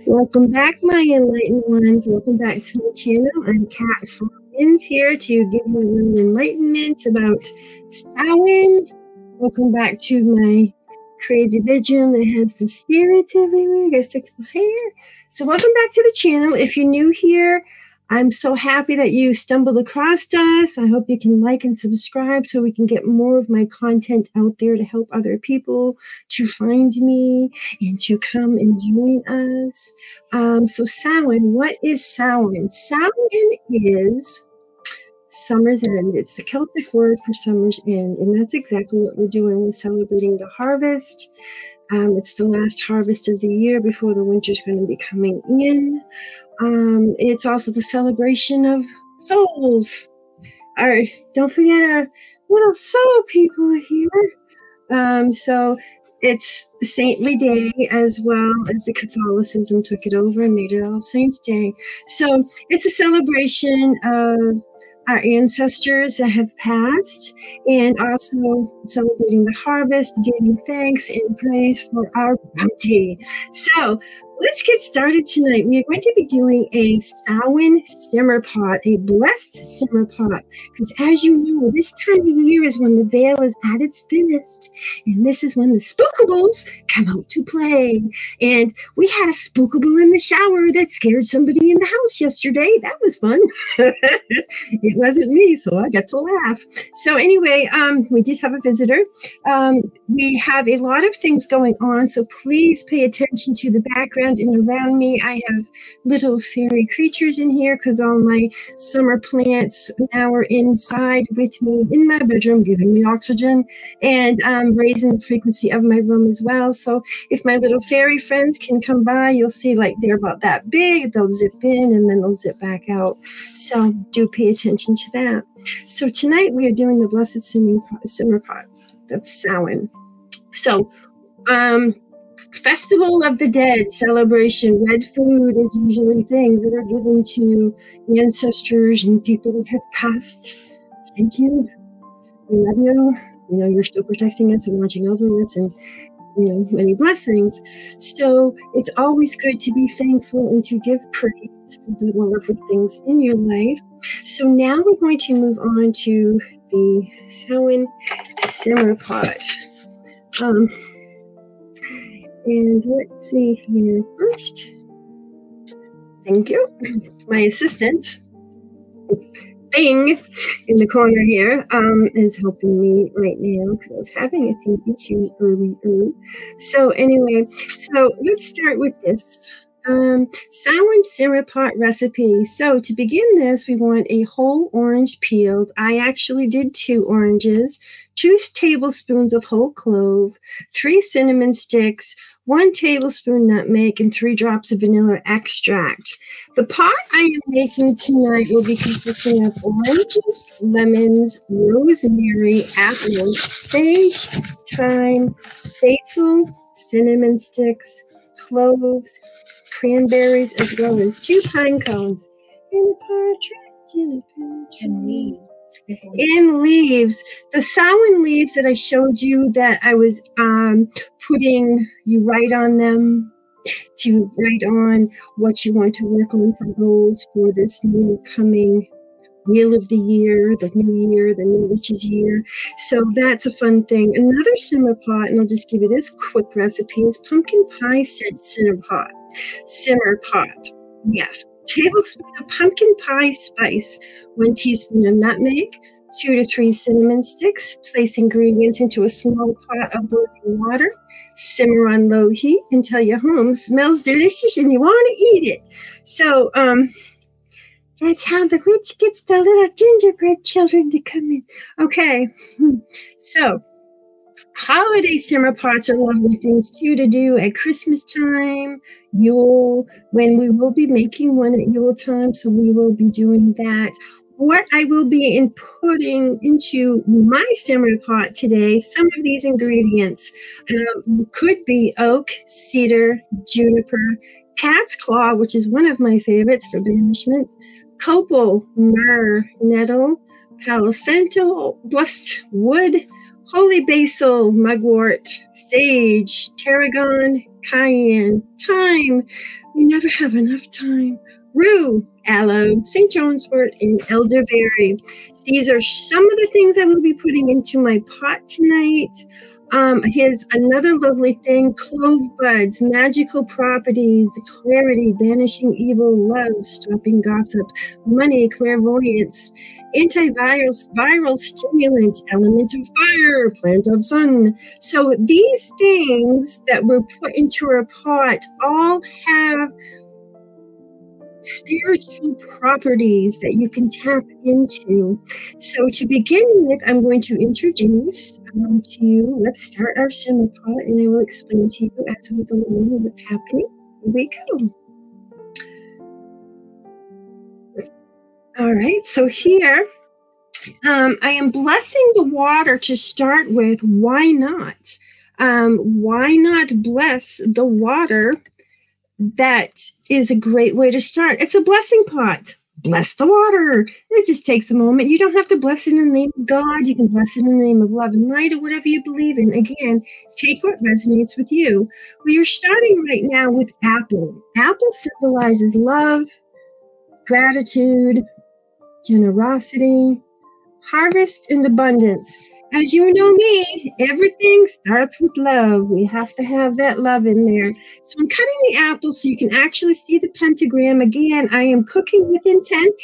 Welcome back, my enlightened ones. Welcome back to the channel. I'm Kat Friends here to give you a little enlightenment about Samhain. Welcome back to my crazy bedroom that has the spirits everywhere. I gotta fix my hair. So welcome back to the channel. If you're new here, I'm so happy that you stumbled across us. I hope you can like and subscribe so we can get more of my content out there to help other people to find me and to come and join us. So Samhain, what is Samhain? Samhain is summer's end. It's the Celtic word for summer's end, and that's exactly what we're doing. We're celebrating the harvest. It's the last harvest of the year before the winter's going to be coming in. It's also the celebration of souls. All right, don't forget our little soul people are here. So it's the saintly day as well as the Catholicism took it over and made it All Saints Day. So it's a celebration of our ancestors that have passed, and also celebrating the harvest, giving thanks and praise for our bounty. So let's get started tonight. We are going to be doing a Samhain simmer pot, a blessed simmer pot, because as you know, this time of year is when the veil is at its thinnest, and this is when the spookables come out to play. And we had a spookable in the shower that scared somebody in the house yesterday. That was fun. It wasn't me, so I got to laugh. So anyway, we did have a visitor. We have a lot of things going on, so please pay attention to the background and around me. I have little fairy creatures in here because all my summer plants now are inside with me in my bedroom, giving me oxygen and raising the frequency of my room as well. So if my little fairy friends can come by, you'll see like they're about that big. They'll zip in and then they'll zip back out. So do pay attention to that. So tonight we are doing the Blessed Simmer Pot of Samhain. So Festival of the Dead celebration. Red food is usually things that are given to ancestors and people that have passed. Thank you. We love you. You know, you're still protecting us and watching over us, and you know, many blessings. So it's always good to be thankful and to give praise for the wonderful things in your life. So now we're going to move on to the Samhain simmer pot. And let's see here first. Thank you. My assistant, Bing, in the corner here, is helping me right now because I was having a few issues earlier. So anyway, so let's start with this. Samhain simmer pot recipe. So to begin this, we want a whole orange peeled. I actually did 2 oranges, 2 tablespoons of whole clove, 3 cinnamon sticks, 1 tablespoon nutmeg, and 3 drops of vanilla extract. The pot I am making tonight will be consisting of oranges, lemons, rosemary, apples, sage, thyme, basil, cinnamon sticks, cloves, cranberries, as well as 2 pine cones, and a partridge in a pear tree. In leaves, the Samhain leaves that I showed you that I was putting, you write on them to write on what you want to work on for goals for this new coming wheel of the year, the new witch's year. So that's a fun thing. Another simmer pot, and I'll just give you this quick recipe, is pumpkin pie simmer pot. Yes. Tablespoon of pumpkin pie spice, 1 teaspoon of nutmeg, 2 to 3 cinnamon sticks. Place ingredients into a small pot of boiling water. Simmer on low heat until your home smells delicious and you want to eat it. So that's how the witch gets the little gingerbread children to come in. Okay, so holiday simmer pots are lovely things too to do at Christmas time, Yule, when we will be making one at Yule time, so we will be doing that. What I will be putting into my simmer pot today, some of these ingredients could be oak, cedar, juniper, cat's claw, which is one of my favorites for banishment, copal, myrrh, nettle, palo santo, blessed wood, holy basil, mugwort, sage, tarragon, cayenne, thyme. We never have enough time. Rue, aloe, St. John's wort, and elderberry. These are some of the things I will be putting into my pot tonight. Here's another lovely thing, clove buds, magical properties, clarity, banishing evil, love, stopping gossip, money, clairvoyance, viral stimulant, element of fire, plant of sun. So these things that were put into our pot all have spiritual properties that you can tap into. So to begin with, I'm going to introduce to you, let's start our simmer pot, and I will explain to you as we go along what's happening. Here we go. All right, so here I am blessing the water to start with. Why not? Why not bless the water? That is a great way to start. It's a blessing pot. Bless the water. It just takes a moment. You don't have to bless it in the name of God. You can bless it in the name of love and light or whatever you believe in. Again, take what resonates with you. Well, you're starting right now with apple. Apple symbolizes love, gratitude, generosity, harvest, and abundance. As you know me, everything starts with love. We have to have that love in there. So I'm cutting the apple so you can actually see the pentagram. Again, I am cooking with intent.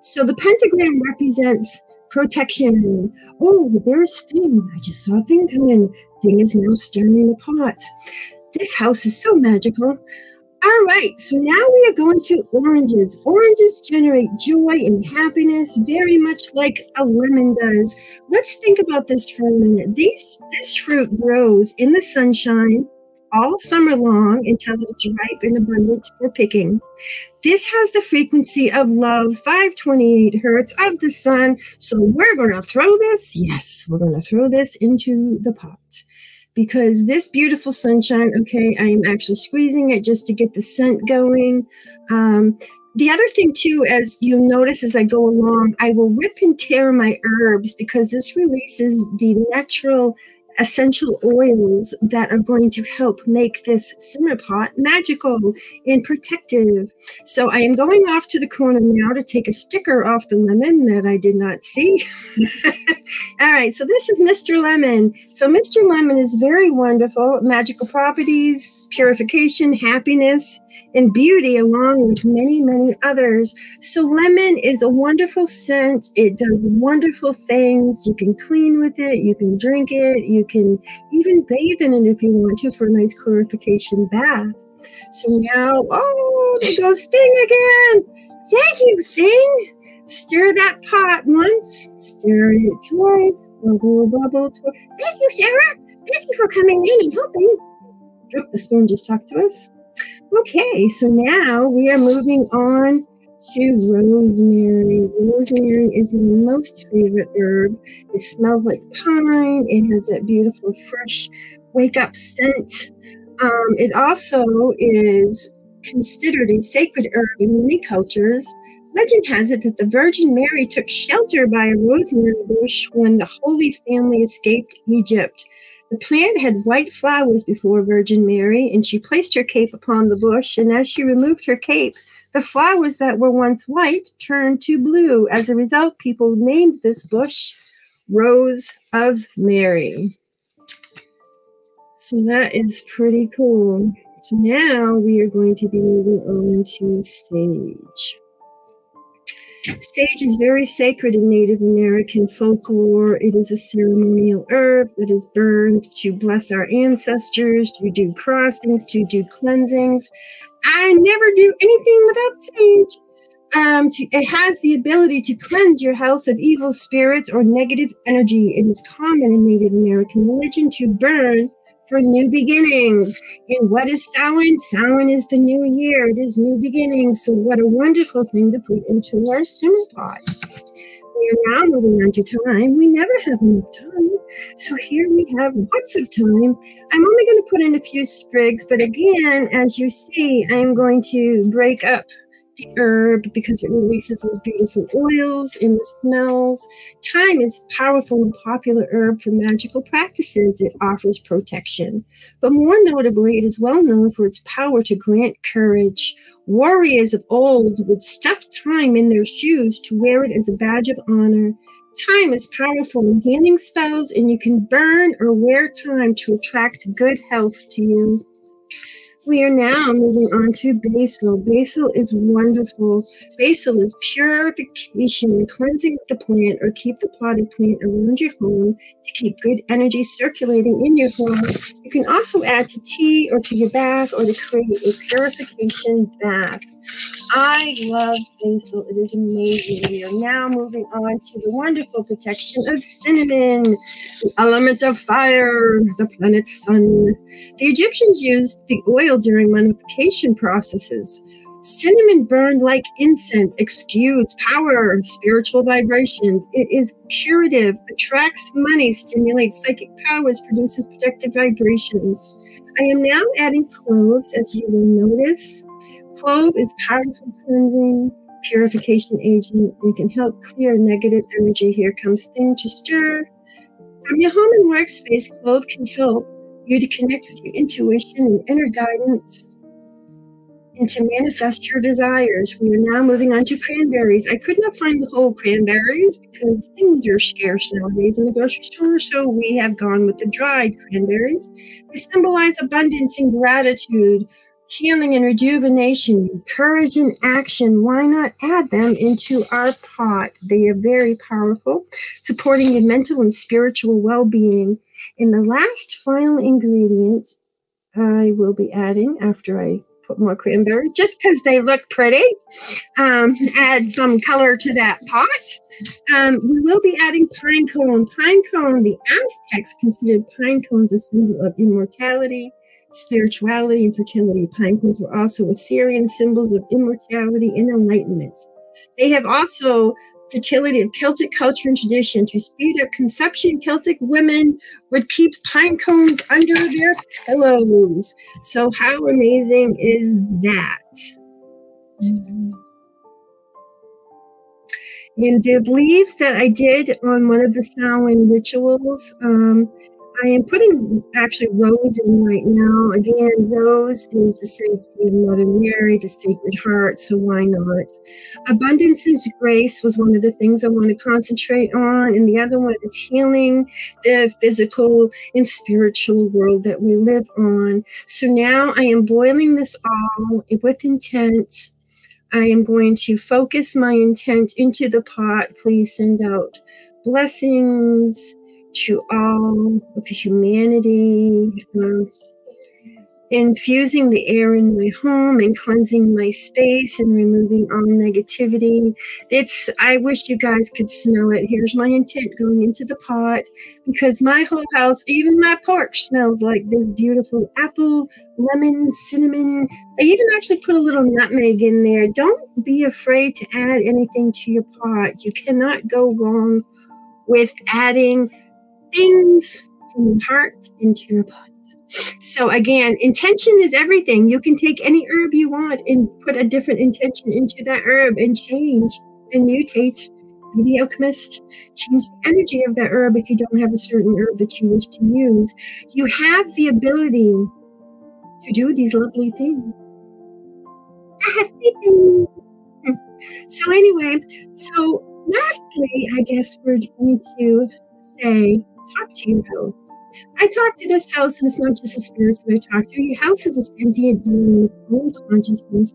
So the pentagram represents protection. Oh, there's Thing. I just saw Thing come in. Thing is now stirring the pot. This house is so magical. All right, so now we are going to oranges. Oranges generate joy and happiness, very much like a lemon does. Let's think about this for a minute. This fruit grows in the sunshine all summer long until it's ripe and abundant for picking. This has the frequency of love, 528 hertz of the sun. So we're going to throw this. Yes, we're going to throw this into the pot. Because this beautiful sunshine, okay, I am actually squeezing it just to get the scent going. The other thing, too, as you'll notice as I go along, I will rip and tear my herbs because this releases the natural essential oils that are going to help make this simmer pot magical and protective. So I am going off to the corner now to take a sticker off the lemon that I did not see. All right, so this is Mr. Lemon. So Mr. Lemon is very wonderful. Magical properties, purification, happiness, and beauty, along with many, many others. So lemon is a wonderful scent. It does wonderful things. You can clean with it. You can drink it. You can even bathe in it if you want to for a nice clarification bath. So now, oh, there goes Thing again. Thank you, Thing. Stir that pot once, stir it twice, bubble, bubble, twice. Thank you, Sarah. Thank you for coming in and helping. Oh, the spoon just talked to us. Okay, so now we are moving on to rosemary. Rosemary is my most favorite herb. It smells like pine. It has that beautiful, fresh, wake-up scent. It also is considered a sacred herb in many cultures. Legend has it that the Virgin Mary took shelter by a rosemary bush when the Holy Family escaped Egypt. The plant had white flowers before Virgin Mary, and she placed her cape upon the bush, and as she removed her cape, the flowers that were once white turned to blue. As a result, people named this bush Rose of Mary. So that is pretty cool. So now we are going to be moving on to sage. Sage is very sacred in Native American folklore. It is a ceremonial herb that is burned to bless our ancestors, to do crossings, to do cleansings. I never do anything without sage. It has the ability to cleanse your house of evil spirits or negative energy. It is common in Native American religion to burn for new beginnings. And what is Samhain? Samhain is the new year. It is new beginnings. So what a wonderful thing to put into our simmer pot. We are now moving on to time. We never have enough time. So here we have lots of time. I'm only going to put in a few sprigs, but again, as you see, I'm going to break up the herb because it releases those beautiful oils and the smells. Thyme is a powerful and popular herb for magical practices. It offers protection. But more notably, it is well known for its power to grant courage. Warriors of old would stuff thyme in their shoes to wear it as a badge of honor. Thyme is powerful in healing spells, and you can burn or wear thyme to attract good health to you. We are now moving on to basil. Basil is wonderful. Basil is purification and cleansing of the plant, or keep the potted plant around your home to keep good energy circulating in your home. You can also add to tea or to your bath or to create a purification bath. I love basil. It is amazing. We are now moving on to the wonderful protection of cinnamon, the element of fire, the planet sun. The Egyptians used the oil during mummification processes. Cinnamon burned like incense, exudes power, spiritual vibrations. It is curative, attracts money, stimulates psychic powers, produces protective vibrations. I am now adding cloves, as you will notice. Clove is powerful cleansing, purification agent, and can help clear negative energy. Here comes thing to stir. From your home and workspace, clove can help you to connect with your intuition and inner guidance and to manifest your desires. We are now moving on to cranberries. I could not find the whole cranberries because things are scarce nowadays in the grocery store, so we have gone with the dried cranberries. They symbolize abundance and gratitude, healing and rejuvenation, courage and action. Why not add them into our pot? They are very powerful, supporting your mental and spiritual well-being. And the last final ingredient I will be adding after I put more cranberry, just because they look pretty, add some color to that pot. We will be adding pine cone. Pine cone, the Aztecs considered pine cones a symbol of immortality, spirituality, and fertility. Pine cones were also Assyrian symbols of immortality and enlightenment. They have also fertility of Celtic culture and tradition. To speed up conception, Celtic women would keep pine cones under their pillows. So how amazing is that? And the beliefs that I did on one of the Samhain rituals, I am putting actually rose in right now. Again, rose is the sanctity of Mother Mary, the Sacred Heart, so why not? Abundance and grace was one of the things I want to concentrate on, and the other one is healing the physical and spiritual world that we live on. So now I am boiling this all with intent. I am going to focus my intent into the pot. Please send out blessings to all of humanity, infusing the air in my home and cleansing my space and removing all negativity. I wish you guys could smell it. Here's my intent going into the pot, because my whole house, even my porch, smells like this beautiful apple, lemon, cinnamon. I even actually put a little nutmeg in there. Don't be afraid to add anything to your pot. You cannot go wrong with adding things from your heart into your pot. So again, intention is everything. You can take any herb you want and put a different intention into that herb and change and mutate. Be the alchemist. Change the energy of that herb if you don't have a certain herb that you wish to use. You have the ability to do these lovely things. I have faith in you. So anyway, lastly, I guess we're going to say, talk to your house. I talk to this house, and it's not just the spirits that I talk to. Your house is a sentient being with own consciousness.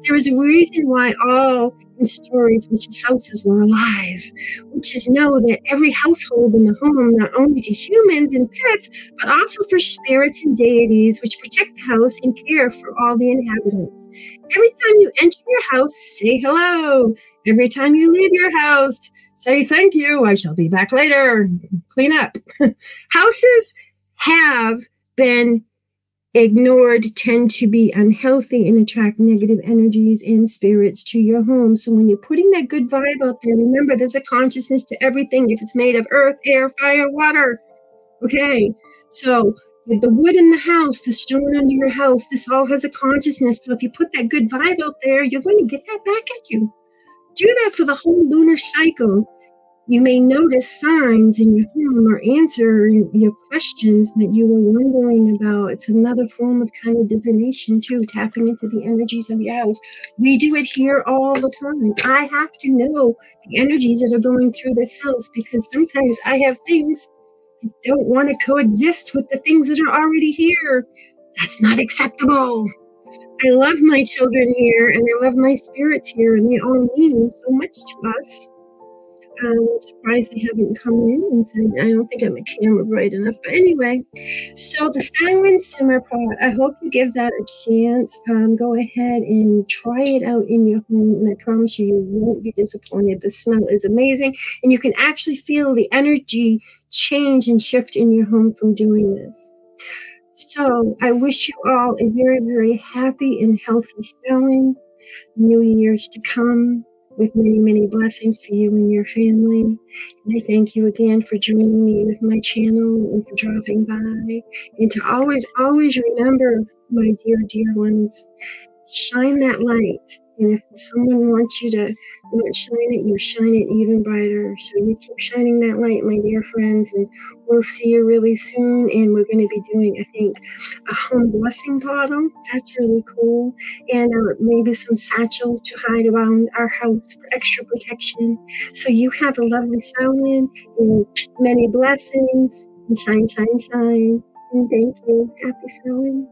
There is a reason why all in stories, which is houses, were alive, which is know that every household in the home, not only to humans and pets, but also for spirits and deities, which protect the house and care for all the inhabitants. Every time you enter your house, say hello. Every time you leave your house, say thank you. I shall be back later. Clean up. Houses have been ignored, tend to be unhealthy, and attract negative energies and spirits to your home. So when you're putting that good vibe out there, remember there's a consciousness to everything if it's made of earth, air, fire, water. Okay, so With the wood in the house, the stone under your house, this all has a consciousness. So if you put that good vibe out there, you're going to get that back at you. Do that for the whole lunar cycle. You may notice signs in your home or answer your questions that you were wondering about. It's another form of kind of divination too, tapping into the energies of your house. We do it here all the time. I have to know the energies that are going through this house because sometimes I have things that don't want to coexist with the things that are already here. That's not acceptable. I love my children here and I love my spirits here, and they all mean so much to us. I'm surprised they haven't come in and said, I don't think I have my camera bright enough. But anyway, so the silent simmer pot, I hope you give that a chance. Go ahead and try it out in your home, and I promise you, you won't be disappointed. The smell is amazing, and you can actually feel the energy change and shift in your home from doing this. So I wish you all a very, very happy and healthy Samhain, New Year's to come, with many, many blessings for you and your family. And I thank you again for joining me with my channel and for dropping by. And to always, always remember, my dear, dear ones, shine that light. And if someone wants you to not shine it, you shine it even brighter. So you keep shining that light, my dear friends, and we'll see you really soon. And we're going to be doing, I think, a home blessing bottle. That's really cool. And maybe some satchels to hide around our house for extra protection. So you have a lovely Samhain and many blessings. And shine, shine, shine. And thank you. Happy Samhain.